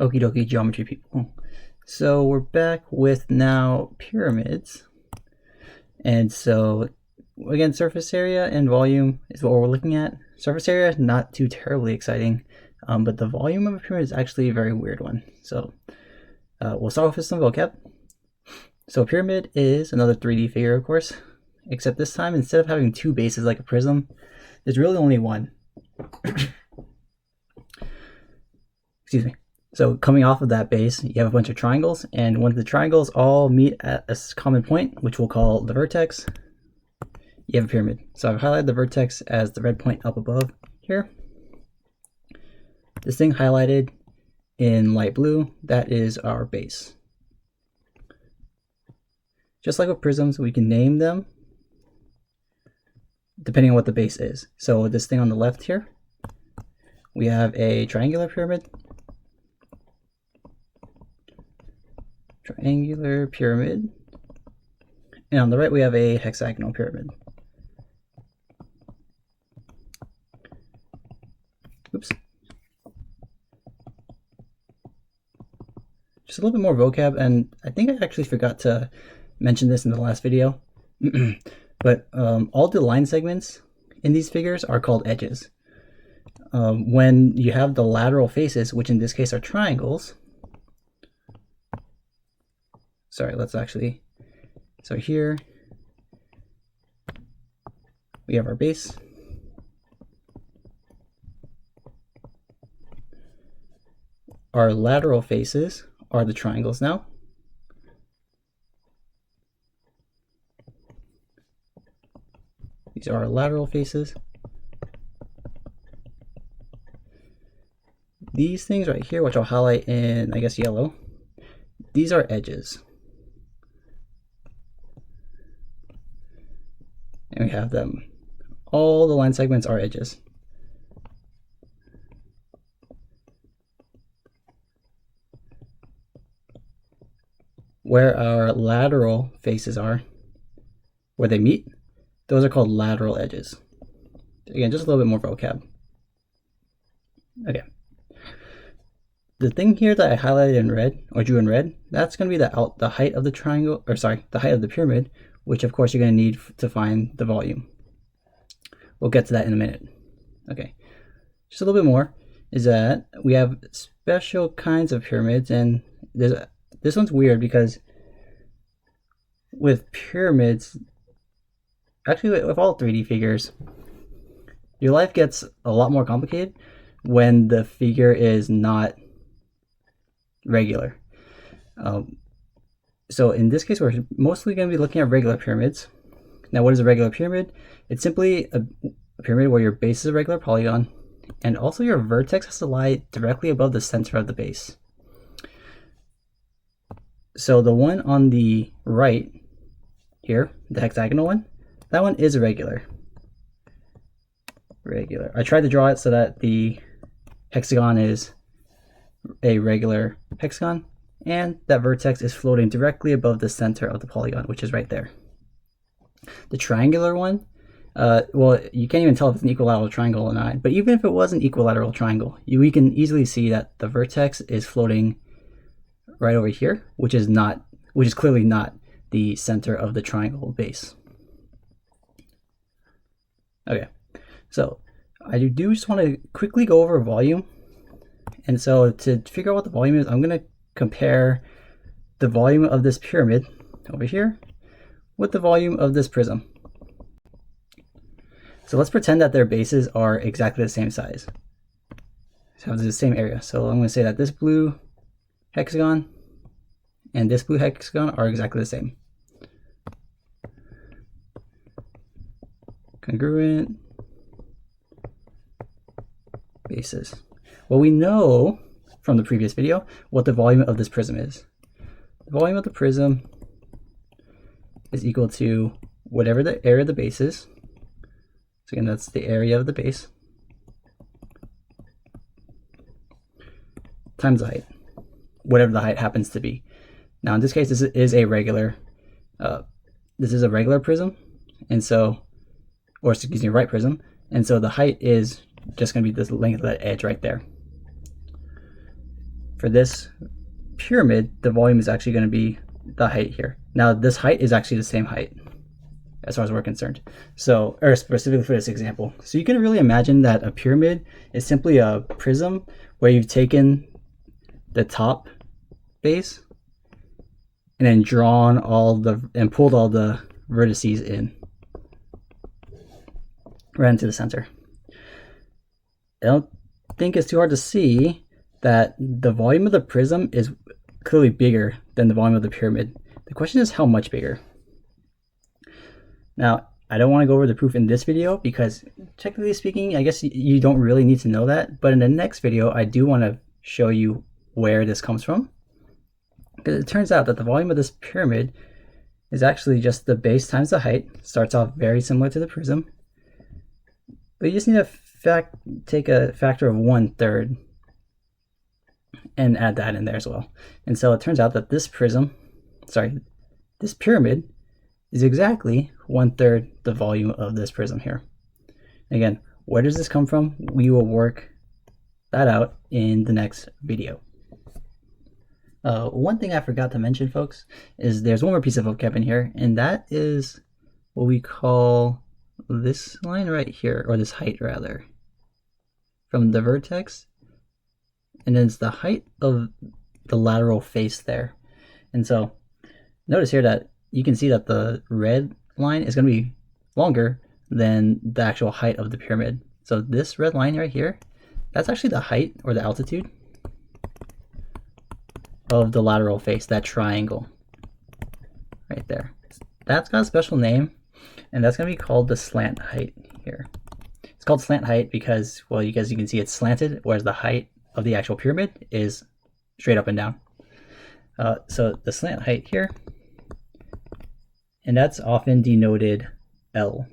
Okie dokie geometry people. So we're back with now pyramids. And so again, surface area and volume is what we're looking at. Surface area, not too terribly exciting, but the volume of a pyramid is actually a very weird one. So we'll start off with some vocab. So a pyramid is another 3D figure, of course, except this time, instead of having two bases like a prism, there's really only one. Excuse me. So coming off of that base, you have a bunch of triangles, and when the triangles all meet at a common point, which we'll call the vertex, you have a pyramid. So I've highlighted the vertex as the red point up above here. This thing highlighted in light blue, that is our base. Just like with prisms, we can name them depending on what the base is. So this thing on the left here, we have a triangular pyramid. Triangular pyramid. And on the right, we have a hexagonal pyramid. Oops. Just a little bit more vocab, and I think I actually forgot to mention this in the last video. But all the line segments in these figures are called edges. When you have the lateral faces, which in this case are triangles. Sorry, let's actually, so here we have our base. Our lateral faces are the triangles now. These are our lateral faces. These things right here, which I'll highlight in, I guess, yellow, these are edges. And we have them. All the line segments are edges. Where our lateral faces are, where they meet, those are called lateral edges. Again, just a little bit more vocab. Okay. The thing here that I highlighted in red, or drew in red, that's going to be the height of the triangle, or sorry, the height of the pyramid, which of course you're going to need to find the volume. We'll get to that in a minute. Okay, just a little bit more is that we have special kinds of pyramids, and this one's weird because with pyramids, actually with all 3D figures, your life gets a lot more complicated when the figure is not regular. So in this case, we're mostly going to be looking at regular pyramids. Now, what is a regular pyramid? It's simply a pyramid where your base is a regular polygon, and also your vertex has to lie directly above the center of the base. So the one on the right here, the hexagonal one, that one is a regular. I tried to draw it so that the hexagon is a regular hexagon, and that vertex is floating directly above the center of the polygon, which is right there. The triangular one, well, you can't even tell if it's an equilateral triangle or not, but even if it was an equilateral triangle, we can easily see that the vertex is floating right over here, which is clearly not the center of the triangle base. Okay, so I do just want to quickly go over volume. And so to figure out what the volume is, I'm going to compare the volume of this pyramid over here with the volume of this prism. So let's pretend that their bases are exactly the same size. So have the same area. So I'm going to say that this blue hexagon and this blue hexagon are exactly the same. Congruent bases. Well, we know from the previous video what the volume of this prism is. The volume of the prism is equal to whatever the area of the base is. So again, that's the area of the base times the height, whatever the height happens to be. Now in this case, this is a regular prism, and so, or excuse me, right prism, and so the height is just going to be the length of that edge right there. for this pyramid, the volume is actually going to be the height here. Now this height is actually the same height as far as we're concerned. So, or specifically for this example. So you can really imagine that a pyramid is simply a prism where you've taken the top base and then drawn and pulled all the vertices in right into the center. I don't think it's too hard to see that the volume of the prism is clearly bigger than the volume of the pyramid. The question is how much bigger. Now, I don't want to go over the proof in this video because technically speaking, I guess you don't really need to know that. But in the next video, I do want to show you where this comes from. Because it turns out that the volume of this pyramid is actually just the base times the height. Starts off very similar to the prism. But you just need to take a factor of 1/3 and add that in there as well. And so it turns out that this pyramid is exactly 1/3 the volume of this prism here. Again, where does this come from? We will work that out in the next video. One thing I forgot to mention, folks, is there's one more piece of vocab in here, and that is what we call this line right here, or this height rather, from the vertex, and then it's the height of the lateral face there. And so notice here that you can see that the red line is going to be longer than the actual height of the pyramid. So this red line right here, that's actually the height or the altitude of the lateral face, that triangle right there. That's got a special name, and that's going to be called the slant height here. It's called slant height because, well, you can see it's slanted, whereas the height of the actual pyramid is straight up and down. So the slant height here, and that's often denoted L.